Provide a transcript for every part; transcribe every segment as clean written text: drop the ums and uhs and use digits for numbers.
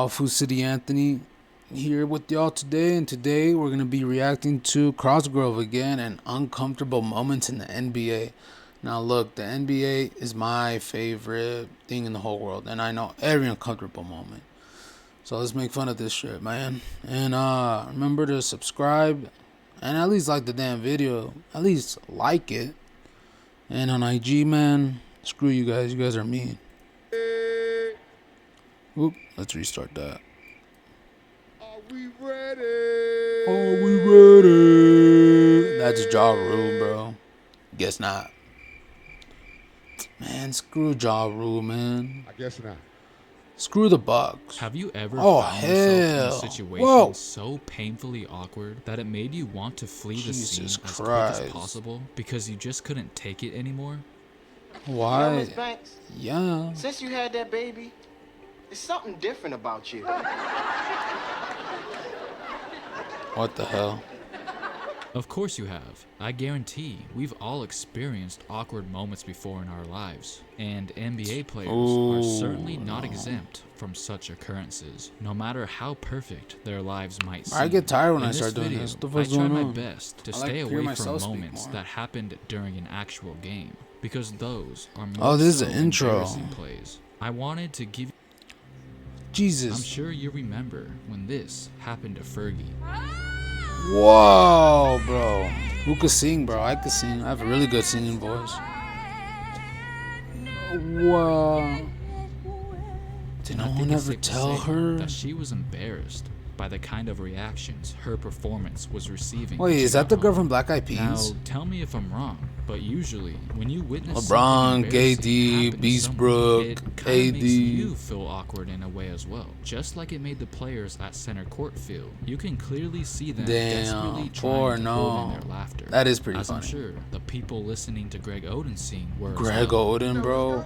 Foocity Anthony here with y'all today, and today we're gonna be reacting to Crossgrove again and uncomfortable moments in the NBA. Now look, the NBA is my favorite thing in the whole world, and I know every uncomfortable moment. So let's make fun of this shit, man. And remember to subscribe and at least like the damn video. At least like it. And on IG, man, screw you guys. You guys are mean. Oop, let's restart that. Are we ready? Are we ready? That's Ja Rule, bro. Guess not. Man, screw Ja Rule, man. I guess not. Screw the Bucks. Have you ever Oh, found yourself in hell. a situation Whoa. so painfully awkward that it made you want to flee the Jesus scene as quick Christ. as possible because you just couldn't take it anymore? Why? Miss Banks, Yeah. since you had that baby, there's something different about you. What the hell? Of course you have. I guarantee we've all experienced awkward moments before in our lives, and NBA players are certainly not exempt from such occurrences, no matter how perfect their lives might seem. I get tired when In I start doing video, this. What the I fuck's try going my on? best to I like stay to hear away from myself speak moments more. that happened during an actual game, because those are more Oh, this is so the intro. embarrassing plays. I wanted to give. I'm Jesus. sure you remember when this happened to Fergie. Whoa, bro. Who could sing, bro? I could sing. I have a really good singing voice. Whoa. Did no And I think one it's ever safe to tell say her? that she was embarrassed by the kind of reactions her performance was receiving. Wait, when she is that got the girl home. from Black Eyed Now, Peas? tell me if I'm wrong, but usually when you witness LeBron, something embarrassing KD, happen to someone, Beastbrook, it kinda makes AD. you feel awkward in a way as well, just like it made the players at center court feel. You can clearly see them desperately Damn, trying poor to no. hold in their laughter. That is pretty As I'm funny. sure the people listening to Greg Oden sing were as Greg well. Oden, bro.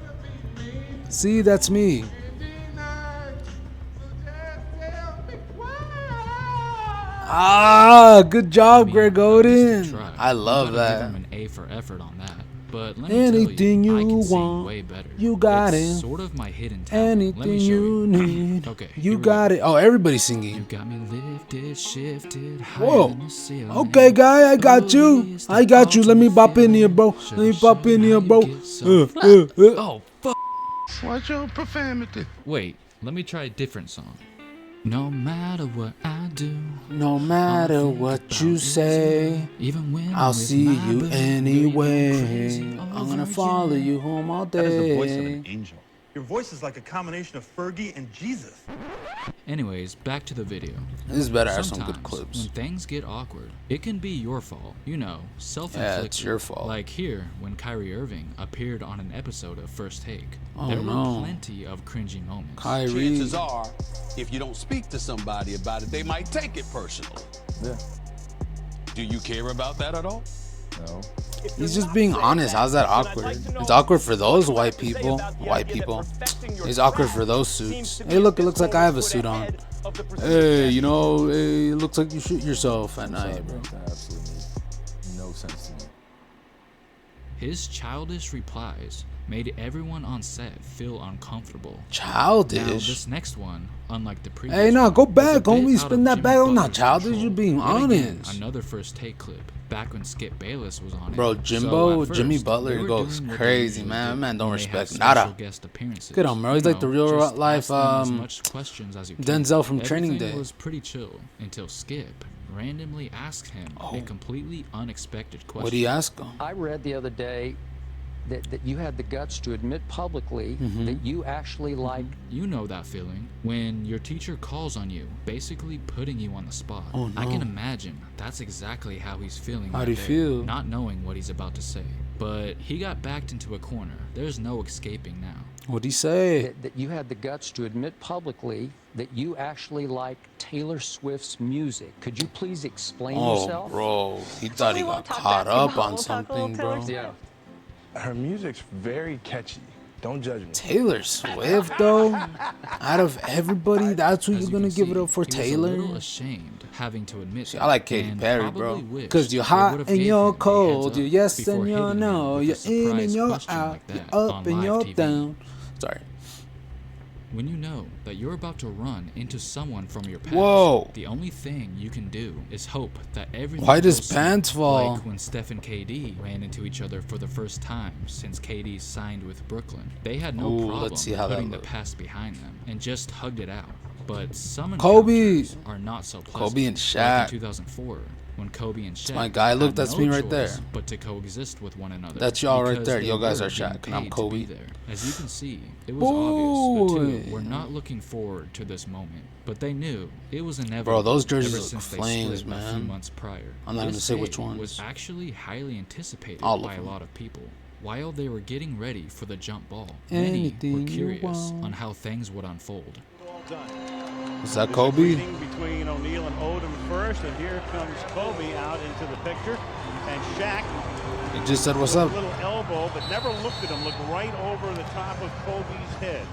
See, that's me. Ah, good job, Greg At least he Oden. tried. I You love gotta give that. him an A for effort on that. But let me Anything tell you, I you can sing want, way better. you got It's it. sort of my hidden talent. Let Anything me show you need, Okay, you here we got go. it. Oh, everybody's You singing. got me lifted, shifted, higher Whoa. than the ceiling. Okay, guy, I got Oh, you. yes, I got you. the Let me bop in ultimate here, bro. feeling. Let me Show bop you in how here, you bro. get so Oh, fuck. What's your profanity? Wait, let me try a different song. No matter what I do, No matter what you say, even when I'll I'm with see my you boo, anyway. crazy I'm gonna over follow you. you home all That is the voice of day. an angel. Your voice is like a combination of Fergie and Jesus. Anyways, back to the video. This better have some Sometimes, good clips. when things get awkward, it can be your fault. You know, self-inflicted. Yeah, it's your fault. Like here, when Kyrie Irving appeared on an episode of First Take. Oh, there no. were plenty of cringy moments. Kyrie. Chances are, if you don't speak to somebody about it, they might take it personally. Yeah. Do you care about that at all? No. He's just being honest. How's that awkward? It's awkward for those white people. White people. It's awkward for those suits. Hey, look, it looks like I have a suit on. Hey, you know, hey, it looks like you shoot yourself at Sorry, night, bro. bro. That absolutely made no sense to me. His childish replies made everyone on set feel uncomfortable. Now, Childish. this next one, unlike the previous Hey, no, one, go was a back, bit homie. out Spin of that Jimmy back. I'm not Butler's childish. control. You're being Yet again, honest. another First Take clip, back when Skip Bayless was on Bro, it. Jimbo, So at Jimmy first, Butler they were goes doing what they crazy, usually man. do Man don't when they have respect special nada. guest appearances. Good on him, bro. He's You like the know, real just life, ask them as much questions as you can. Denzel from Training Everything Day. was pretty chill until Skip randomly asked him a completely unexpected question. What'd he ask him? I read the other day that you had the guts to admit publicly that you actually like. You know that feeling when your teacher calls on you, basically putting you on the spot. Oh, I can no. imagine that's exactly how he's feeling. How'd that he day, feel? Not knowing what he's about to say. But he got backed into a corner. There's no escaping now. What'd he say? That you had the guts to admit publicly that you actually like Taylor Swift's music. Could you please explain Oh, yourself? bro. He thought he got caught up on something, bro. Yeah. Her music's very catchy. Don't judge me. Taylor Swift, though? Out of everybody, that's who As you're you gonna can give it see, up for he was a Taylor? little ashamed having to admit See, that, I like Katy and Perry, bro. probably wished Because you're they hot would've and gave you're him a cold. heads You're up yes before and hitting you're him no. with a You're in and surprise you're question out. like that You're up on and live you're TV. down. Sorry. When you know that you're about to run into someone from your past, Whoa. the only thing you can do is hope that everything Why does goes smooth. pants fall? Like when Steph and KD ran into each other for the first time since KD signed with Brooklyn. They had no Ooh, problem let's see how that putting the looked. past behind them and just hugged it out. But some Kobe. encounters are not so pleasant. Kobe and Like Shaq. in 2004, when Kobe and Shaq my guy. Look, had that's no me right choice there. but to coexist with one another. That's y'all right because there. they Yo guys were are being Shaq, and I'm paid to Kobe. be there. As you can see, it was obvious the two Boy. were not looking forward to this moment, but they knew it was inevitable. Bro, those jerseys ever look since they flames, split a man. few months prior. I'm not This gonna say which day ones. was actually highly anticipated All of by a them. lot of people. While they were getting ready for the jump ball, many Anything were you curious want. on how things would unfold. Is that Kobe? Between O'Neal and Odom first, and here comes Kobe out into the picture, and Shaq He just said what's with up. a little elbow, but never looked at him, looked right over the top of Kobe's head.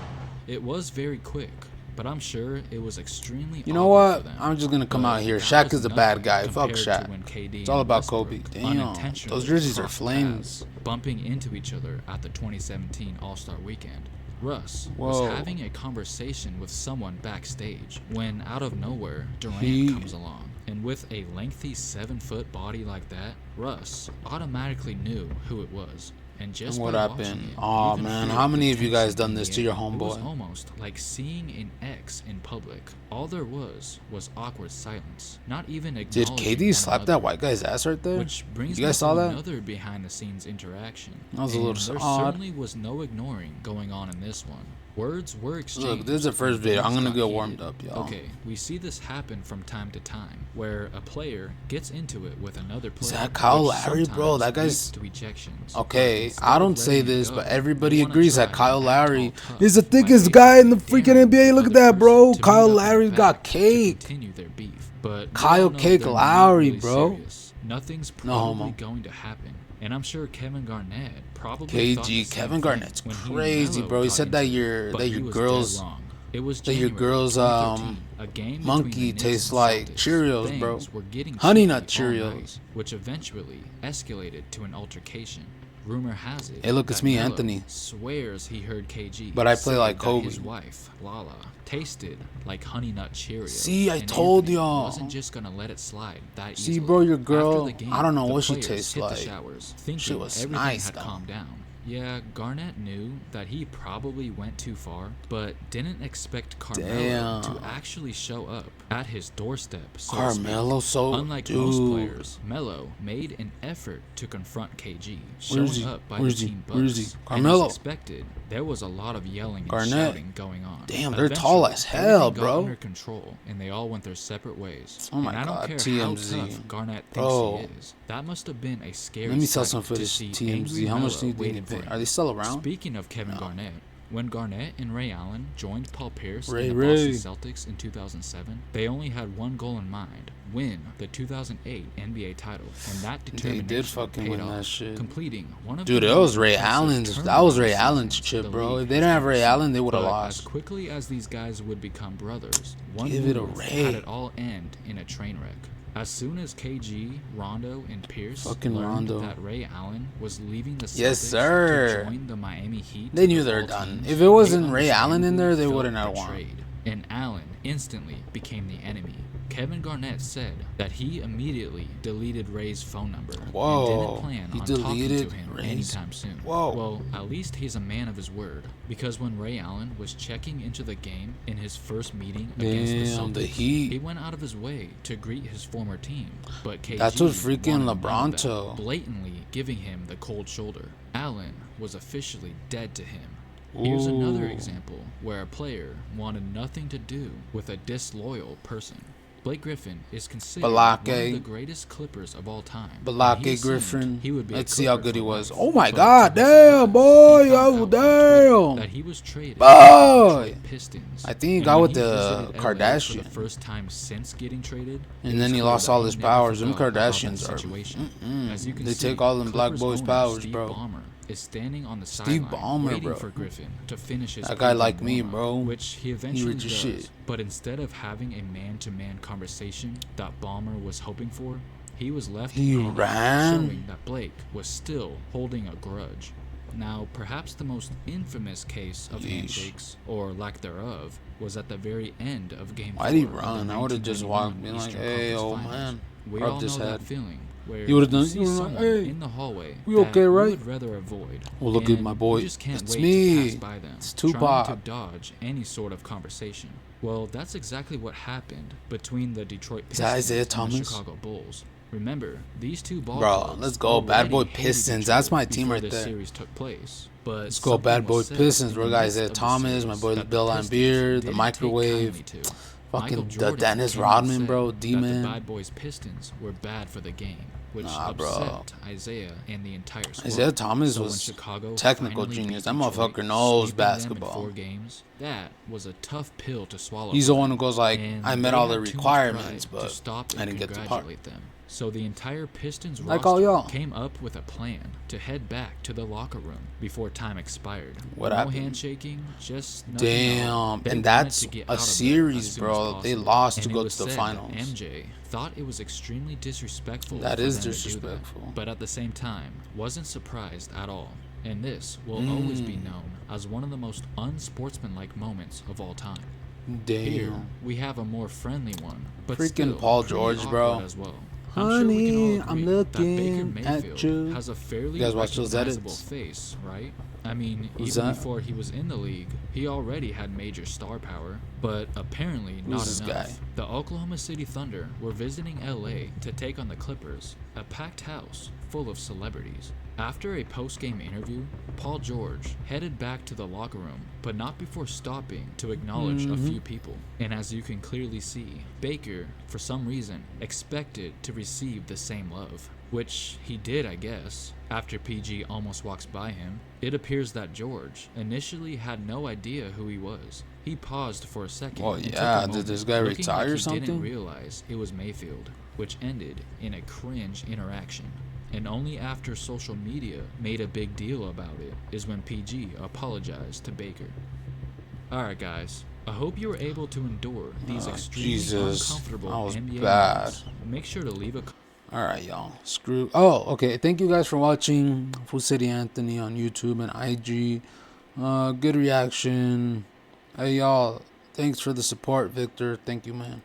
It was very quick, but I'm sure it was extremely You know awkward what? for them. I'm just gonna come But out here. that Shaq was is the bad nothing guy. Fuck compared to Shaq. when KD It's all and about Kobe. Westbrook Damn. unintentionally Those jerseys are crossed flames. paths, bumping into each other at the 2017 All-Star Weekend. Russ Whoa. was having a conversation with someone backstage when out of nowhere Durant He- comes along. And with a lengthy 7-foot body like that, Russ automatically knew who it was. And just And what by happened? watching it, Aw, you can man, feel how the many of you guys tension done in this the to your air. It was homeboy? almost like seeing an ex in public. All there was awkward silence. Not even Did acknowledging KD one slap another. that white guy's ass right there? Which brings You guys me saw to that? another behind-the-scenes interaction. That was a And little there odd. certainly was no ignoring going on in this one. Words were exchanged. Look, this is the first and video. I'm things gonna got get heated. warmed up, y'all. Okay, we see this happen from time to time, where a player gets into it with another player. that Kyle which Lowry, bro? sometimes That guy's- leads to ejections. Okay, But instead I of don't say letting it this, go, but they everybody wanna agrees try that Kyle and act all Lowry tough is the by thickest guy in the basically freaking daring NBA. the Look at other that, bro. person to Kyle meet up in Lowry the got back to cake. continue their beef. But we Kyle all know Cake they're not Lowry, really bro. serious. Nothing's No probably homo. going to happen. And I'm sure Kevin Garnett probably thought the KG, same Kevin thing Garnett's when he and crazy, Melo bro. He got said that into it, your but he was dead wrong. It was that your January girl's 2013, a game monkey between the Knicks tastes and like Celtics. Cheerios, bro. Things were getting Honey cheeky Nut all Cheerios. night, which eventually escalated to an altercation. Rumor has it. Hey, look, it's that me, Melo Anthony. Swears he heard KG. But I play say like that Kobe. His wife, Lala, tasted like Honey Nut Cheerios. See, I and told Anthony y'all. Wasn't just gonna let it slide that See, easily. bro, your After girl, the game, I don't know the what she players tastes hit like. The showers, thinking She was everything nice, had though. calmed down. Yeah, Garnett knew that he probably went too far, but didn't expect Carmelo to Damn. actually show up at his doorstep. So to speak. Carmelo, so Unlike most dude. players, Melo made an effort to confront KG, Where is showing he? up by Where the is he? team Where is bus. he? And Carmelo. as expected, there was a lot of yelling and Garnett. shouting going on. Damn, they're tall as Eventually, hell, everything got bro. under control, and they all went their separate ways. Oh my and I don't God, care TMZ. how tough Garnett thinks Bro. he is. That must have been a scary Let me sell sight some to footage see to TMZ. angry How much Melo do you think waiting they for pay? him. Are they still around? Speaking of Kevin Garnett, when Garnett and Ray Allen joined Paul Pierce Ray, in the Boston Ray. Celtics in 2007, they only had one goal in mind: win the 2008 NBA title, and that They determination did fucking paid win off, that shit. completing one of Dude, the that most was Ray impressive Allen's. That was turnaround Ray Allen's seasons chip, the bro. league If they has didn't have ever Ray seen. Allen, they would have But lost. As quickly as these guys would become brothers, one Give it a move Ray. had it all end in a train wreck. As soon as KG, Rondo, and Pierce Fucking learned Rondo. that Ray Allen was leaving the Celtics Yes, sir. to join the Miami Heat, They knew of they were all done. teams, If it wasn't they Ray Allen in there, they understandably wouldn't have felt won. betrayed, and Allen instantly became the enemy. Kevin Garnett said that he immediately deleted Ray's phone number Whoa, and didn't plan he on talking deleted to him Ray's- anytime soon. Whoa. Well, at least he's a man of his word, because when Ray Allen was checking into the game in his first meeting against the Damn, Celtics, the Heat. he went out of his way to greet his former team. But KG That's what freaking wanted LeBron none of that, told. blatantly giving him the cold shoulder. Allen was officially dead to him. Here's another Ooh. example where a player wanted nothing to do with a disloyal person. Blake Griffin is considered one of Balake. the greatest Clippers of all time. and he Balake assumed Griffin. he would be a Let's see how Clipper good he for was. life. Oh my But God, to his damn, surprise, boy, he found oh, out on Twitter damn. that he was traded Boy. to the Detroit Pistons. I think he And got when with he the visited LA for Kardashian. the first time since getting traded, And it then was he clear lost that all he his never powers. Them forgot about that Kardashians are. situation. As you can They see, take all them black Clippers boys' owner powers, Steve bro. Ballmer is standing on the Steve sideline Ballmer, waiting bro. for Griffin to finish his That guy pregame like me, warm-up, bro. which he eventually read your does. shit. But instead of having a man-to-man conversation that Ballmer was hoping for, he was left He hanging, ran? showing that Blake was still holding a grudge. Now, perhaps the most infamous case of handshakes, or lack thereof, was at the very end of Game 4. Why'd he of the run? I would have just walked, been like, Eastern "Hey, Conference old Finals. man." We Rubbed all his know head. that feeling where He would've you done- see he would've someone like, "Hey, in the hallway we that okay, right?" you would rather avoid. Well, look at and my boy. You just can't It's wait me. to pass by them, It's trying to Tupac. dodge any sort of conversation. Well, that's exactly what happened between the Detroit Is that Pistons Isaiah and Thomas? the Chicago Bulls. Remember, these two ball Bro, clubs let's go, Bad already Boy hated Pistons. Detroit That's my team before right this there. series took place. But Let's go, Bad something Boy was said Pistons. in We the got midst Isaiah of the Thomas, my series boy that Bill Pistons Laimbeer, the didn't take microwave, kindly to. fucking Michael the Jordan Dennis came out Rodman, and bro, said D-Man. that the Bad Boys Pistons were bad for the game, which Nah, bro. upset Isaiah and the entire squad. Isaiah Thomas So when was Chicago technical finally genius. beat That Detroit, motherfucker knows sweeping them in basketball. 4 games, that was a tough pill to swallow. He's for the one them, who goes like, and I met they all the had too much requirements, pride to but stop I and didn't get the part. congratulate them. So the entire Pistons Like all roster y'all. came up with a plan to head back to the locker room before time expired. What no happened? handshaking, just nothing else. Damn, They and wanted that's to get a out of there series, as soon bro. as They possible. lost to And it go was to the said that finals. MJ thought it was extremely disrespectful. That for is them to do disrespectful. that, but at the same time, wasn't surprised at all. And this will always be known as one of the most unsportsmanlike moments of all time. Here, Damn. we have a more friendly one, but Freaking still Paul pretty George, awkward bro. as well. Honey, I'm I'm sure we can all agree looking that at Baker you. Mayfield has a fairly You guys watch those recognizable edits? face, right? I mean, Who's even that? before he was in the league, he already had major star power, but apparently not Who's this enough. guy? The Oklahoma City Thunder were visiting LA to take on the Clippers, a packed house full of celebrities. After a post-game interview, Paul George headed back to the locker room, but not before stopping to acknowledge a few people. And as you can clearly see, Baker, for some reason, expected to receive the same love. Which he did, I guess. After PG almost walks by him, it appears that George initially had no idea who he was. He paused for a second. Well, and took yeah, a did moment, this guy looking retire like or he something? didn't realize it was Mayfield, which ended in a cringe interaction. And only after social media made a big deal about it is when PG apologized to Baker. Alright guys, I hope you were able to endure these extremely Jesus, uncomfortable that was NBA bad. moments. Make sure to leave a Alright, y'all. Screw. Oh, okay. Thank you guys for watching foocity Anthony on YouTube and IG. Good reaction. Hey, y'all. Thanks for the support, Victor. Thank you, man.